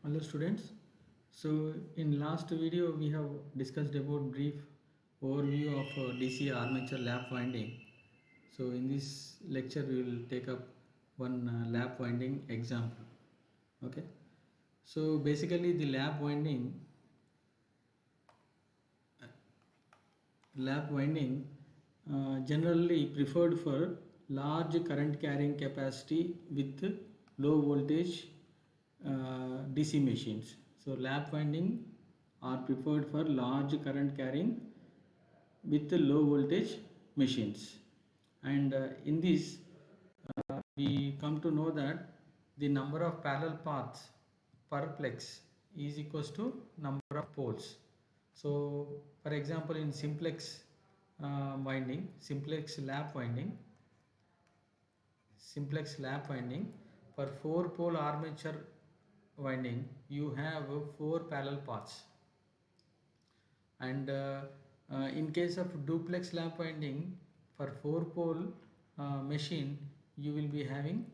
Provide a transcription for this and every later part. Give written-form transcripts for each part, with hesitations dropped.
Hello students. So in last video we have discussed about brief overview of DC armature lap winding. So in this lecture we will take up one lap winding example. Okay. So basically the lap winding generally preferred for large current carrying capacity with low voltage DC machines. So lap winding are preferred for large current carrying with low voltage machines. And in this we come to know that the number of parallel paths per plex is equals to number of poles. So for example in simplex lap winding for 4 pole armature winding you have 4 parallel paths, and in case of duplex lap winding for 4 pole machine you will be having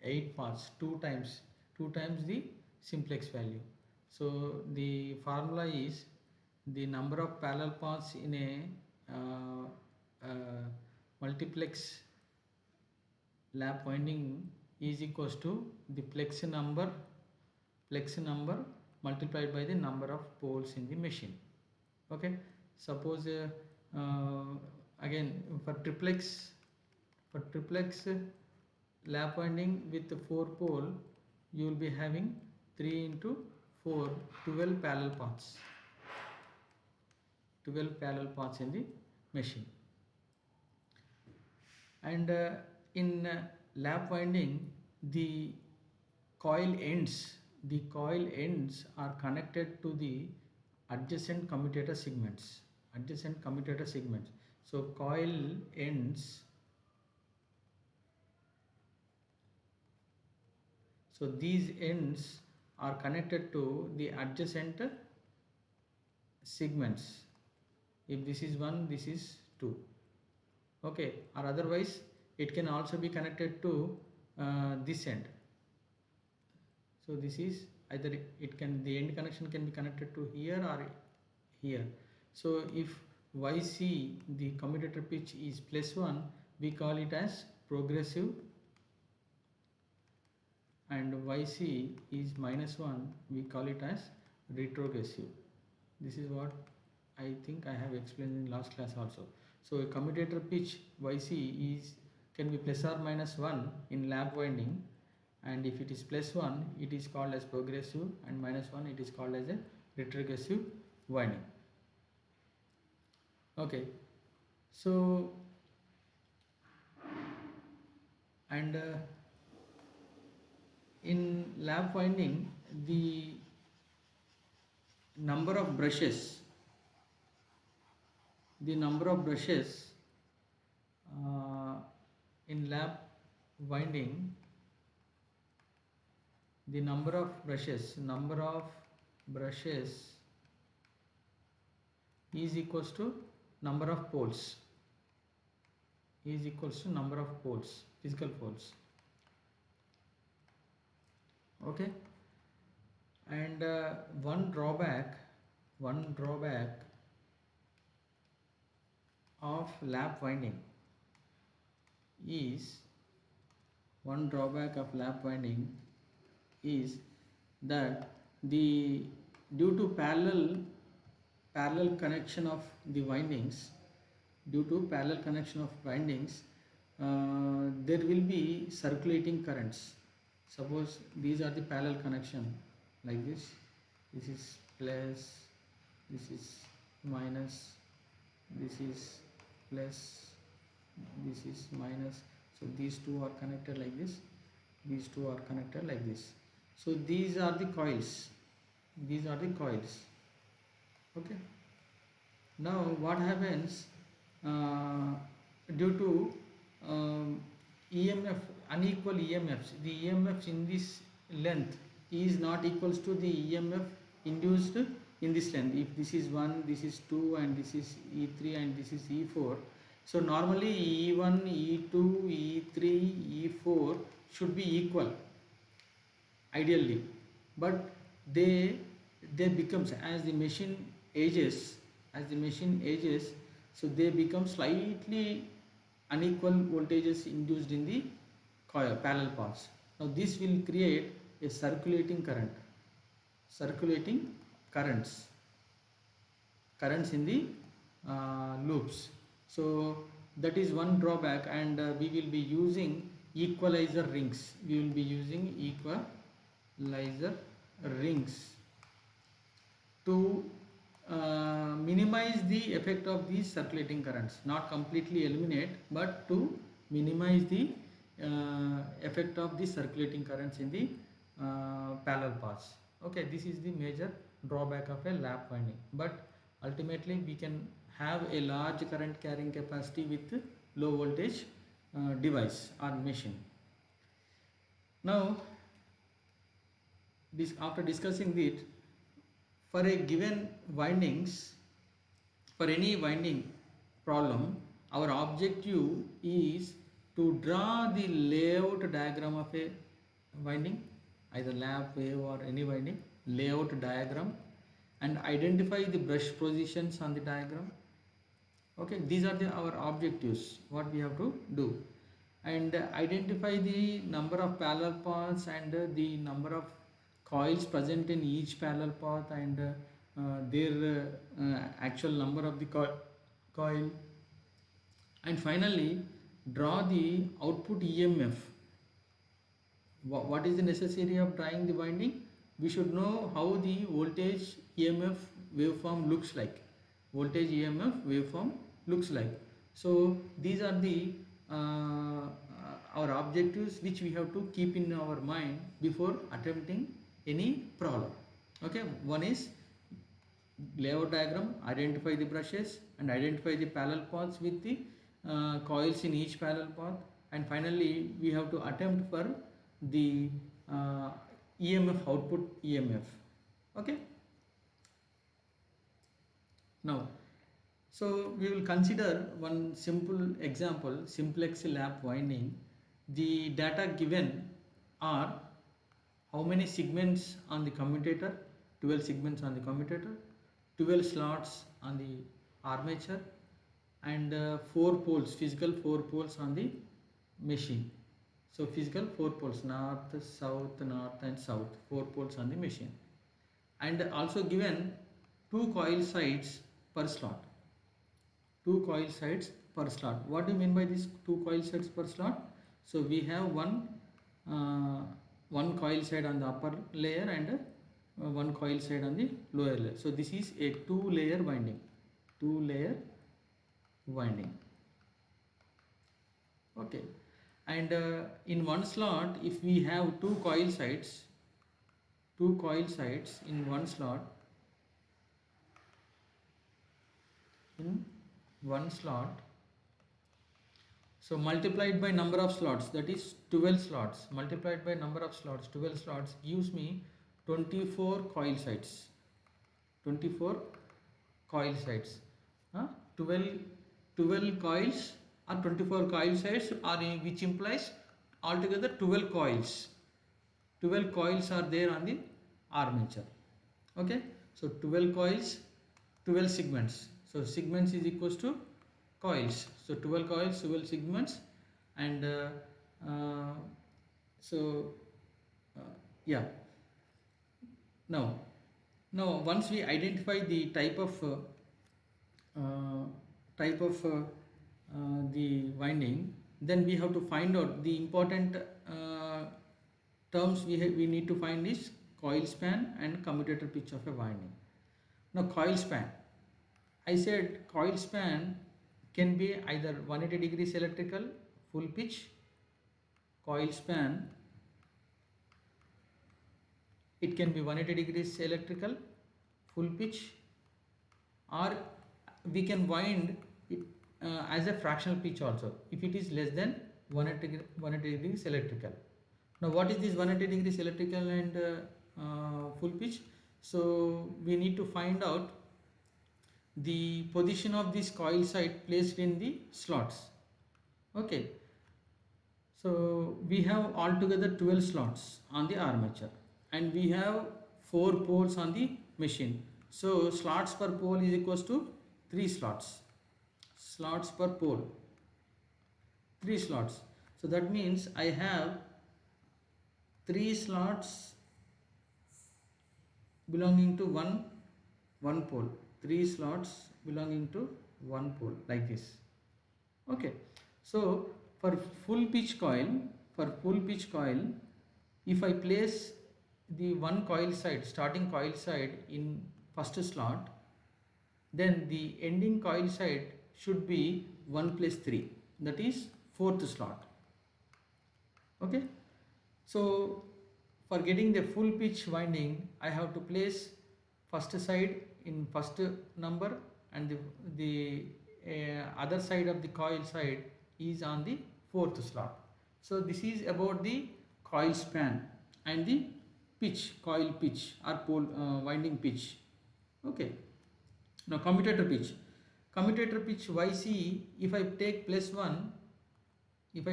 8 paths, two times the simplex value. So the formula is the number of parallel paths in a multiplex lap winding is equals to the plex number multiplied by the number of poles in the machine. Okay, suppose again for triplex lap winding with 4 pole you will be having 3 into 4 12 parallel paths in the machine. And in lap winding the coil ends are connected to the adjacent commutator segments. So coil ends, so these ends are connected to the adjacent segments. If this is 1, this is 2. Okay, or otherwise it can also be connected to this end. So this is either the end connection can be connected to here or here. So if YC, the commutator pitch, is +1, we call it as progressive, and YC is -1, we call it as retrogressive. This is what I think I have explained in last class also. So a commutator pitch YC can be ±1 in lap winding, and if it is +1 it is called as progressive, and -1 it is called as a retrogressive winding. Okay, so and in lap winding the number of brushes in lap winding, the number of brushes is equals to number of poles, physical poles. Okay, and one drawback of lap winding is that due to parallel connection of the windings, there will be circulating currents. Suppose these are the parallel connection like this. This is plus, this is minus, this is plus, this is minus. So these two are connected like this, so these are the coils. Okay, now what happens due to EMF, unequal EMFs, the EMFs in this length is not equals to the EMF induced in this length. If this is 1, this is 2, and this is E3, and this is E4, so normally E1, E2, E3, E4 should be equal ideally, but they they becomes, as the machine ages, so they become slightly unequal voltages induced in the coil parallel paths. Now this will create a circulating currents in the loops. So that is one drawback, and we will be using equalizer rings. To minimize the effect of these circulating currents, not completely eliminate, but to minimize the effect of the circulating currents in the parallel paths. Okay, this is the major drawback of a lap winding, but ultimately we can have a large current carrying capacity with low voltage device or machine. Now, after discussing it, for a given windings, for any winding problem, our objective is to draw the layout diagram of a winding, either lap, wave, or any winding layout diagram, and identify the brush positions on the diagram. Okay, these are our objectives, what we have to do, and identify the number of parallel paths and the number of coils present in each parallel path, and their actual number of the coil, and finally draw the output EMF. What is the necessity of drawing the winding? We should know how the voltage EMF waveform looks like. So these are the our objectives which we have to keep in our mind before attempting any problem. Okay, one is layout diagram, identify the brushes and identify the parallel paths with the coils in each parallel path, and finally we have to attempt for the EMF, output EMF. Okay, now so we will consider one simple example, simplex lap winding. The data given are how many segments on the commutator, 12 segments on the commutator, 12 slots on the armature, and 4 poles, physical 4 poles on the machine. So physical 4 poles, north, and south, 4 poles on the machine, and also given 2 coil sides per slot. What do you mean by these 2 coil sides per slot? So we have one coil side on the upper layer and one coil side on the lower layer. So this is a 2-layer winding. Okay, and in one slot, if we have 2 coil sides in one slot, so multiplied by number of slots, that is 12 slots, multiplied by number of slots, 12 slots gives me 24 coil sides. 12 coils or 24 coil sides, or which implies altogether 12 coils. 12 coils are there on the armature. Okay, so 12 coils, 12 segments. So segments is equals to coils. So 12 coils, 12 segments, and yeah. Now once we identify the type of the winding, then we have to find out the important terms we need to find is coil span and commutator pitch of a winding. Now coil span, I said coil span can be either 180 degrees electrical full pitch coil span, it can be 180 degrees electrical full pitch, or we can wind it as a fractional pitch also if it is less than 180 degrees electrical. Now what is this 180 degrees electrical and full pitch? So we need to find out the position of this coil side placed in the slots. Okay, so we have altogether 12 slots on the armature, and we have 4 poles on the machine. So slots per pole is equals to 3 slots. Slots per pole, 3 slots. So that means I have 3 slots belonging to one pole. 3 slots belonging to one pole, like this. Okay. So for full pitch coil, if I place the one coil side, starting coil side in first slot, then the ending coil side should be 1 plus 3, that is 4th slot. Okay. So for getting the full pitch winding, I have to place first side in first number, and the other side of the coil side is on the 4th slot. So this is about the coil span and the pitch, coil pitch or pole winding pitch. Okay. Now commutator pitch. Commutator pitch YC, if I take plus 1, it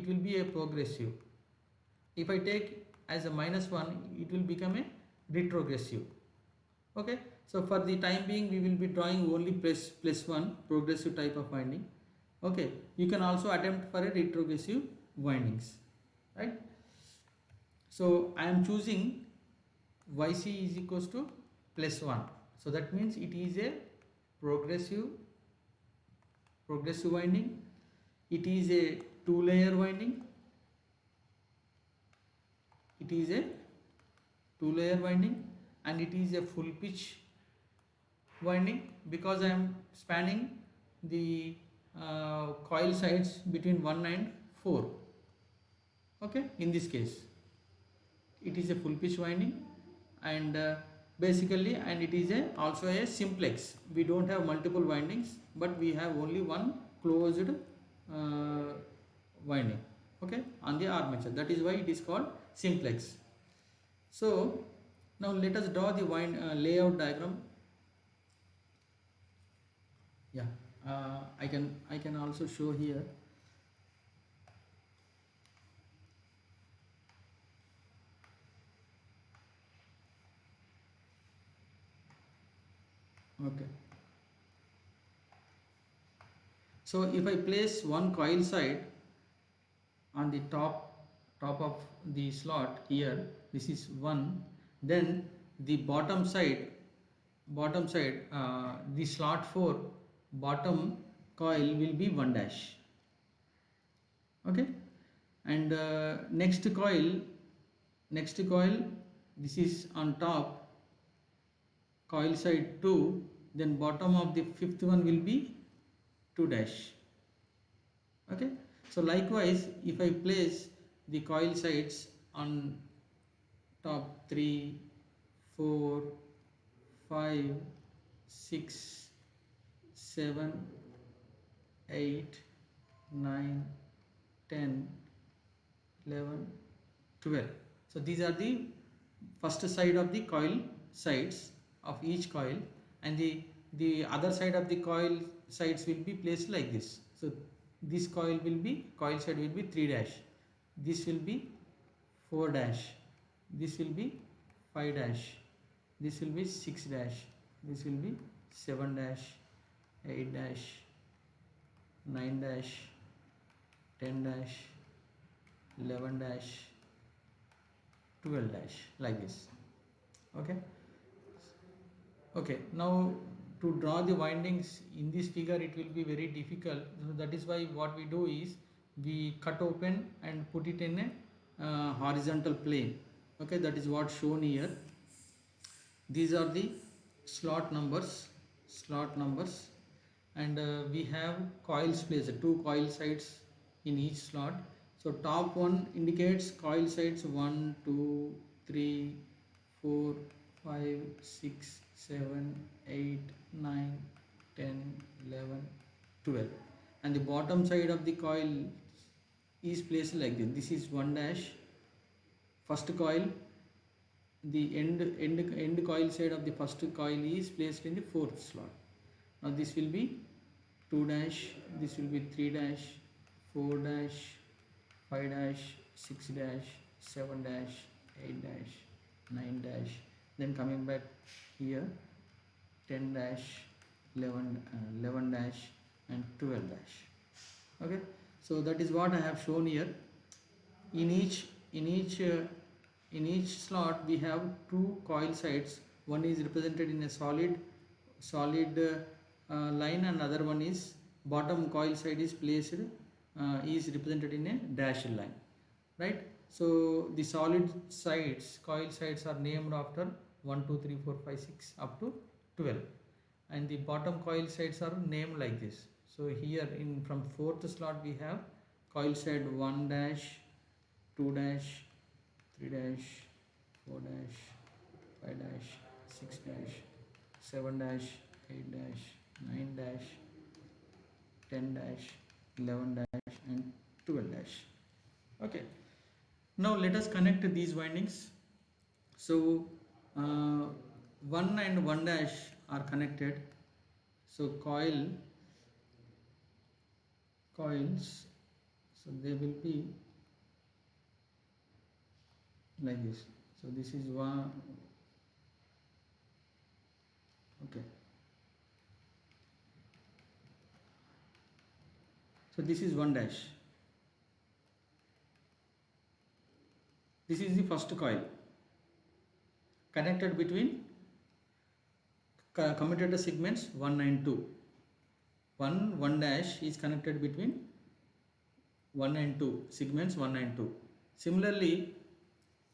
will be a progressive. If I take as a minus 1, it will become a retrogressive. Okay. So for the time being, we will be drawing only plus 1 progressive type of winding. Okay. You can also attempt for a retrogressive windings, right? So I am choosing YC is equals to plus 1. So that means it is a progressive winding. It is a 2-layer winding. It is a 2-layer winding, and it is a full pitch winding, because I am spanning the coil sides between 1 and 4. Okay. In this case, it is a full pitch winding, and basically, and it is also a simplex. We don't have multiple windings, but we have only one closed winding, okay, on the armature. That is why it is called simplex. So now let us draw the layout diagram. Yeah, I can also show here. Okay. So if I place one coil side on the top of the slot here, this is 1, then the bottom side, the slot 4 bottom coil will be 1 dash. Okay. And next coil, this is on top, coil side 2, then bottom of the 5th one will be 2 dash. Okay. So likewise, if I place the coil sides on top 3, 4, 5, 6, 7, 8, 9, 10, 11, 12. So these are the first side of the coil sides of each coil, and the other side of the coil sides will be placed like this. So this coil side will be 3 dash, this will be 4 dash, this will be 5 dash, this will be 6 dash, this will be 7 dash, 8 dash, 9 dash, 10 dash, 11 dash, 12 dash, like this. Okay. Okay. Now to draw the windings in this figure, it will be very difficult. So that is why what we do is we cut open and put it in a horizontal plane. Okay, that is what shown here. These are the slot numbers, and we have coils placed, 2 coil sides in each slot. So top one indicates coil sides 1, 2, 3, 4, 5, 6, 7, 8, 9, 10, 11, 12, and the bottom side of the coil is placed like this. This is 1 dash, first coil. The end coil side of the first coil is placed in the 4th slot. Now this will be 2 dash, this will be 3 dash, 4 dash, 5 dash, 6 dash, 7 dash, 8 dash, 9 dash, then coming back here 10 dash, 11 dash and 12 dash. Okay, so that is what I have shown here. In each slot we have two coil sides. One is represented in a solid line, and other one is bottom coil side is placed is represented in a dashed line, right? So the solid sides, coil sides, are named after 1 2 3 4 5 6 up to 12, and the bottom coil sides are named like this. So here in from fourth slot we have coil side 1 dash, 2 dash, 3 dash, 4 dash, 5 dash, 6 dash, 7 dash, 8 dash, 9 dash, 10 dash, 11 dash and 12 dash. Okay, now let us connect these windings. So 1 and 1 dash are connected. So coils, so they will be like this. So this is one. Okay, so this is 1 dash. This is the first coil connected between commutator segments 1 and 2. 1 dash is connected between 1 and 2 segments 1 and 2. Similarly,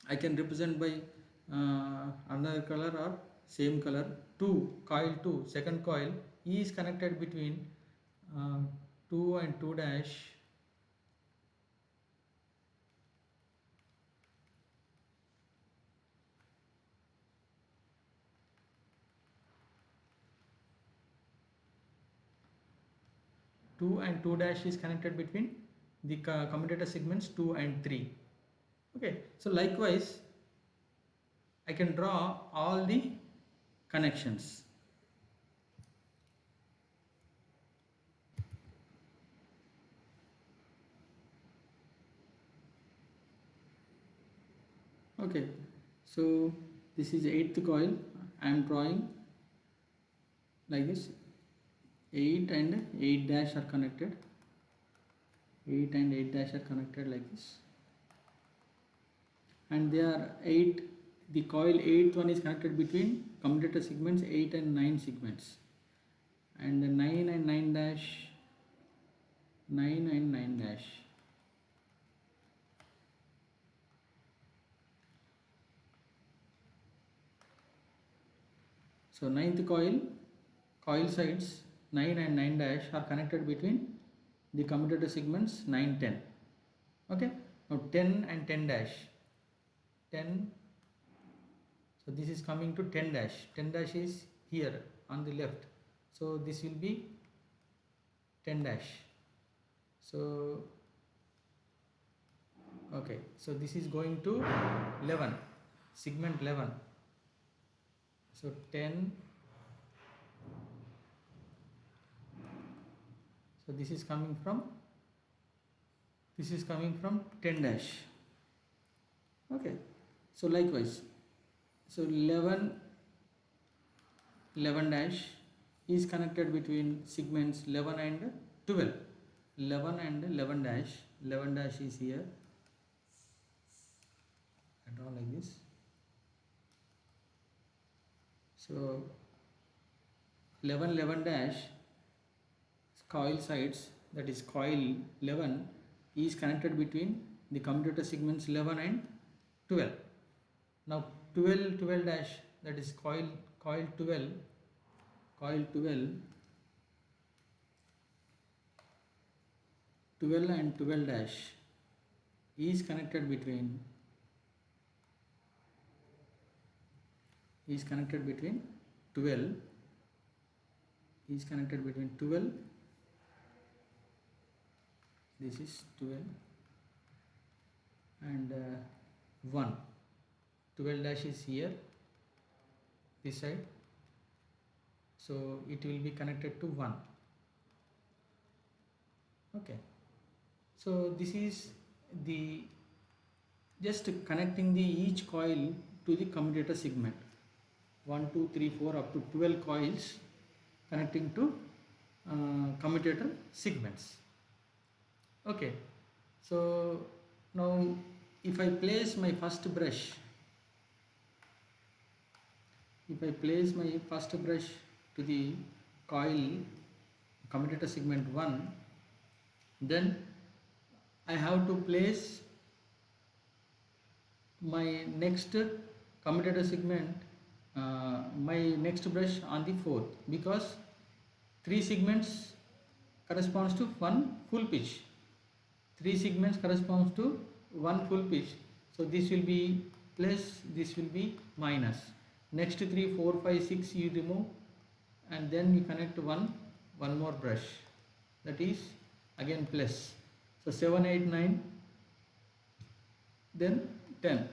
I can represent by another color or same color. 2, coil 2, second coil is connected between 2 and 2 dash. Two and 2 dash is connected between the commutator segments 2 and 3. Okay, so likewise I can draw all the connections. Okay, so this is 8th coil. I am drawing like this. 8 and 8 dash are connected. 8 and 8 dash are connected like this, and they are 8. The coil 8th one is connected between commutator segments 8 and 9 segments, and the 9 and 9 dash, 9 and 9 dash. So 9th coil sides 9 and 9 dash are connected between the commutator segments 9 10. Okay, now 10 and 10 dash, 10. So this is coming to 10 dash. 10 dash is here on the left, so this will be 10 dash. So okay, so this is going to 11, segment 11. So 10. So this is coming from 10 dash. Okay, so likewise, so 11 dash is connected between segments 11 and 12. 11 and 11 dash. 11 dash is here. I draw like this. So 11 dash coil sides, that is coil 11, is connected between the commutator segments 11 and 12. Now 12 dash, that is coil 12 and 12 dash is connected between 12 this is 12 and 1. 12 dash is here, this side, so it will be connected to 1. Okay, so this is the just connecting the each coil to the commutator segment. 1, 2, 3, 4 up to 12 coils connecting to commutator segments. Okay, so now if I place my first brush, to the coil commutator segment 1, then I have to place my next commutator segment, my next brush on the fourth, because 3 segments corresponds to 1 full pitch. 3 segments corresponds to 1 full pitch. So this will be plus, this will be minus. Next 3, 4, 5, 6 you remove, and then you connect one more brush, that is again plus. So 7, 8, 9, then 10.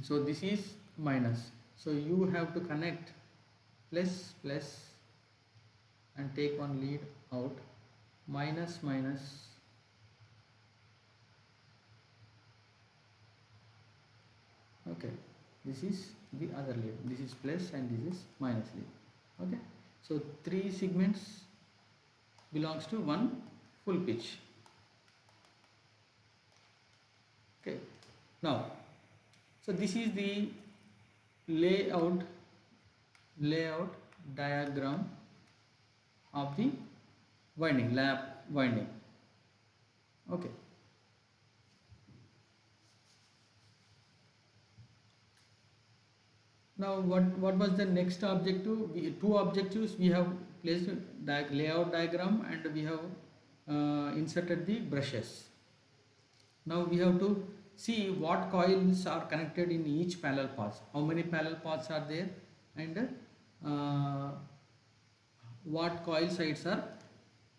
So this is minus. So you have to connect plus and take one lead out, minus. Okay, this is the other lead, this is plus and this is minus lead. Okay, so 3 segments belongs to 1 full pitch. Okay, now so this is the layout diagram of the winding, lap winding. Okay, now what was the next objective? Two objectives we have placed, layout diagram, and we have inserted the brushes. Now we have to see what coils are connected in each parallel paths, how many parallel paths are there, and what coil sides are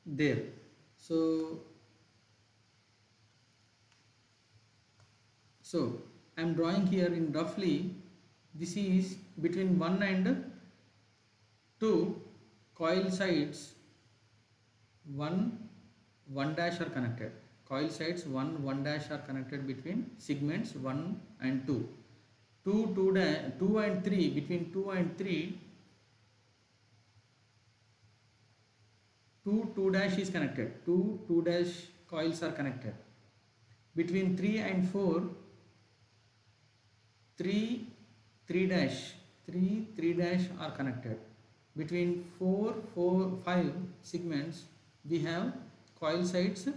there. So I am drawing here in roughly, this is between 1 and 2 coil sides, 1 dash are connected. Coil sides 1 dash are connected between segments 1 and 2. 2 and 3, between 2 and 3, 2 dash is connected. 2 dash coils are connected. Between 3 and 4, 3 dash are connected. Between 4, 5 segments, we have coil sides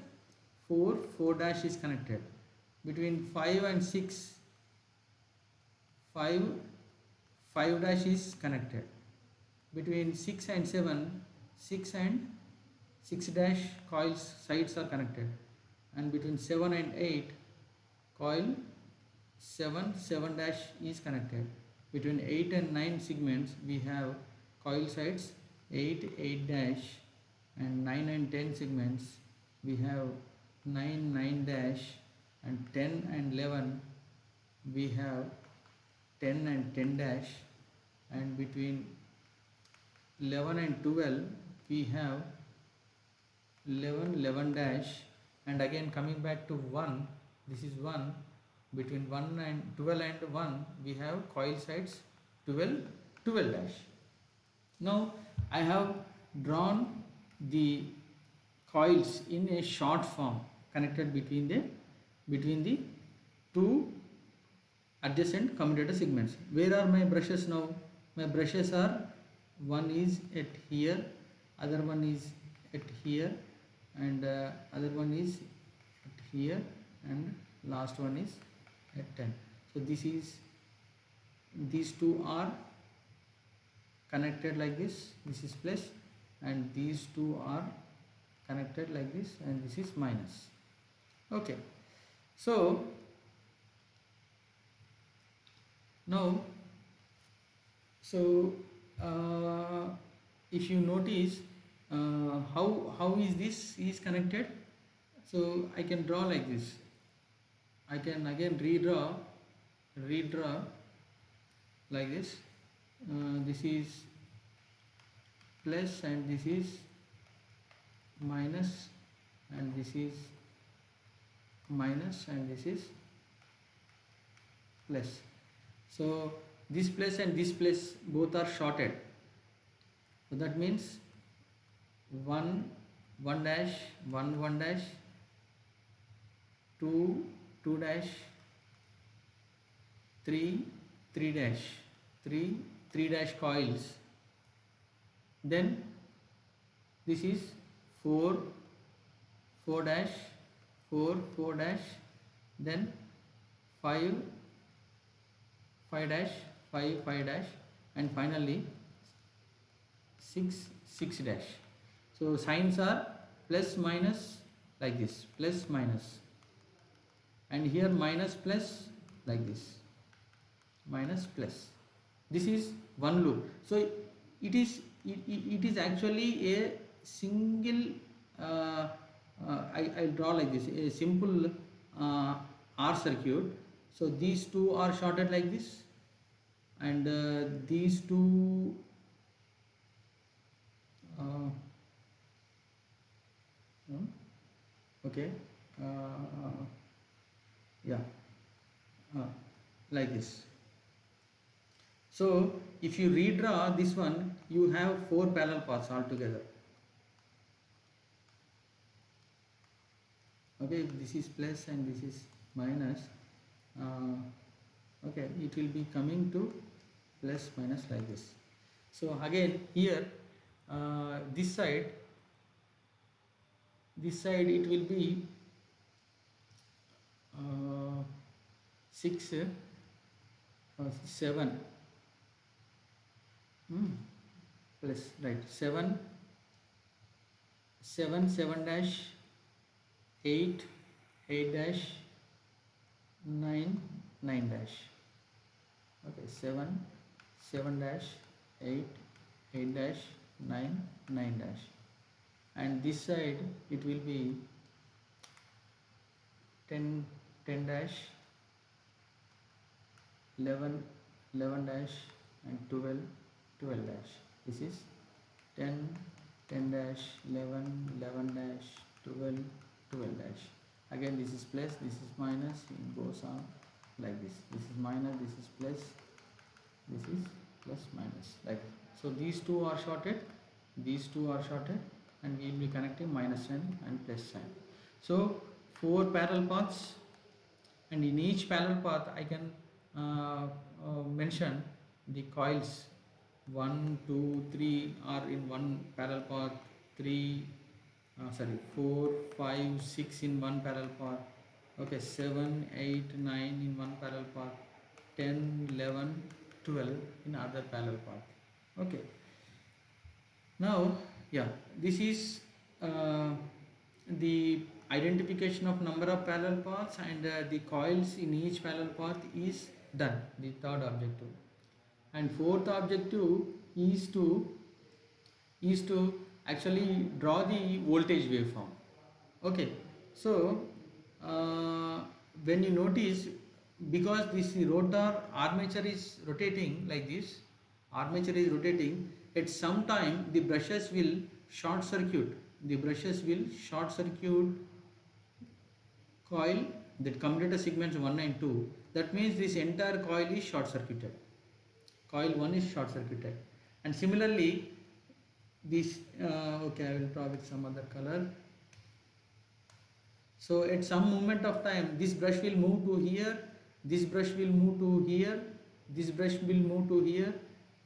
4 dash is connected. Between 5 and 6, 5 dash is connected. Between 6 and 7, 6 dash coils sides are connected. And between 7 and 8, coil 7 dash is connected. Between 8 and 9 segments, we have coil sides 8 dash, and 9 and 10 segments, we have 9 dash, and 10 and 11 we have 10 and 10 dash, and between 11 and 12 we have 11 dash, and again coming back to 1, this is 1. Between 1 and 12 and 1 we have coil sides 12 dash. Now I have drawn the coils in a short form connected between the 2 adjacent commutator segments. Where are my brushes now? My brushes are, one is at here, other one is at here, and other one is at here, and last one is at 10. So these two are connected like this, this is plus, and these two are connected like this, and this is minus. Okay, so now if you notice how is this is connected, so I can draw like this. I can again redraw like this. This is plus, and this is minus, and this is minus, and this is plus. So this place and this place both are shorted. So that means 1 1 dash 1 1 dash 2 2 dash 3 3 dash 3 3 dash coils. Then this is 4 4 dash 4 4 dash, then 5 5 dash 5 5 dash, and finally 6 6 dash. So signs are plus minus like this, plus minus, and here minus plus like this, minus plus. This is one loop. So it is actually a single I'll draw like this, a simple R circuit. So these two are shorted like this, and these two okay, yeah, like this. So if you redraw this one, you have 4 parallel paths altogether. Okay, this is plus and this is minus. Okay, it will be coming to plus minus like this. So again here this side it will be 6 7 plus, right, 7 dash 8 8 dash 9 9 dash. Okay, 7 dash 8 8 dash 9 9 dash, and this side it will be 10 dash 11 dash and 12 dash. This is 10 dash 11 dash 12 dash. Again this is plus, this is minus, it goes on like this. This is minus, this is plus, this is plus minus, like that. So these two are shorted, and we will be connecting minus sign and plus sign. So 4 parallel paths, and in each parallel path I can mention the coils. 1 2 3 are in one parallel path, 4 5 6 in one parallel path. Okay, 7 8 9 in one parallel path, 10 11 12 in other parallel path. Okay, now yeah, this is the identification of number of parallel paths, and the coils in each parallel path is done, the third objective. And fourth objective is to actually draw the voltage waveform. Okay, so when you notice, because this rotor armature is rotating like this, at some time the brushes will short circuit, coil, that commutator segments 1 and 2. That means this entire coil is short circuited, coil 1 is short circuited. And similarly this okay, I will draw with some other color. So at some moment of time this brush will move to here, this brush will move to here, this brush will move to here,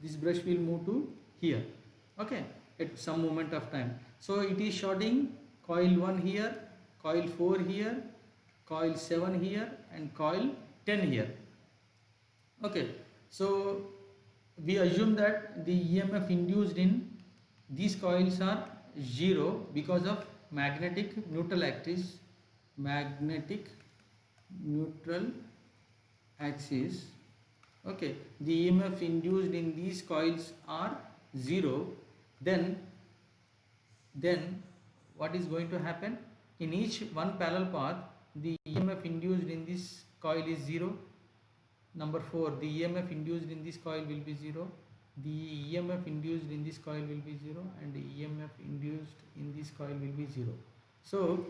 this brush will move to here. Okay, at some moment of time. So it is shorting coil 1 here, coil 4 here, coil 7 here, and coil 10 here. Okay, so we assume that the EMF induced in these coils are 0 because of magnetic neutral axis. Okay, the EMF induced in these coils are 0. Then what is going to happen? In each one parallel path, the EMF induced in this coil is 0. Number 4, the EMF induced in this coil will be 0. The EMF induced in this coil will be 0, and the EMF induced in this coil will be 0. So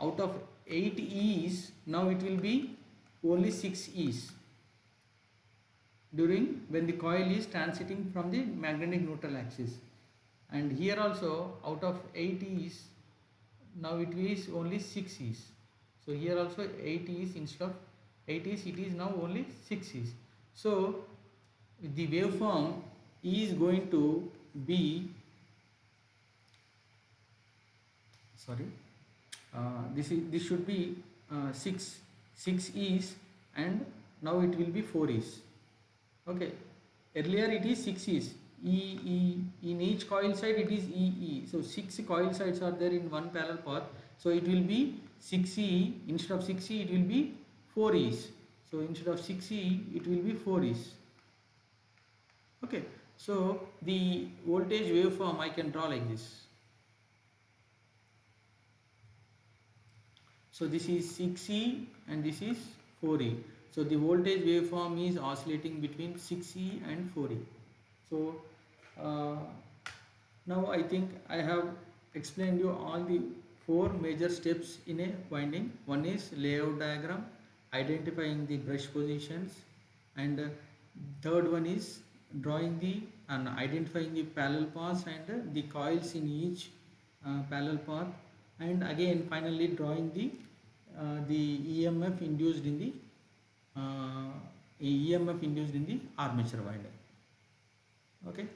out of 8 E's, now it will be only 6 E's. during when the coil is transiting from the magnetic neutral axis. And here also out of 8 E's, now it is only 6 E's. So here also 8 E's instead of 8 E's, it is now only 6 E's. So the waveform is going to be, sorry, this should be 6 E's, and now it will be 4 E's. Okay, earlier it is 6 E's. In each coil side it is E. So 6 coil sides are there in one parallel path. So it will be 6E. Instead of 6E it will be 4 E's. So instead of 6E it will be 4 E's. Okay, so the voltage waveform I can draw like this. So this is 6E and this is 4E. So the voltage waveform is oscillating between 6E and 4E. So now I think I have explained you all the 4 major steps in a winding. One is layout diagram, identifying the brush positions, and third one is drawing the and identifying the parallel paths and the coils in each parallel path, and again finally drawing the EMF induced in the armature winding. Okay.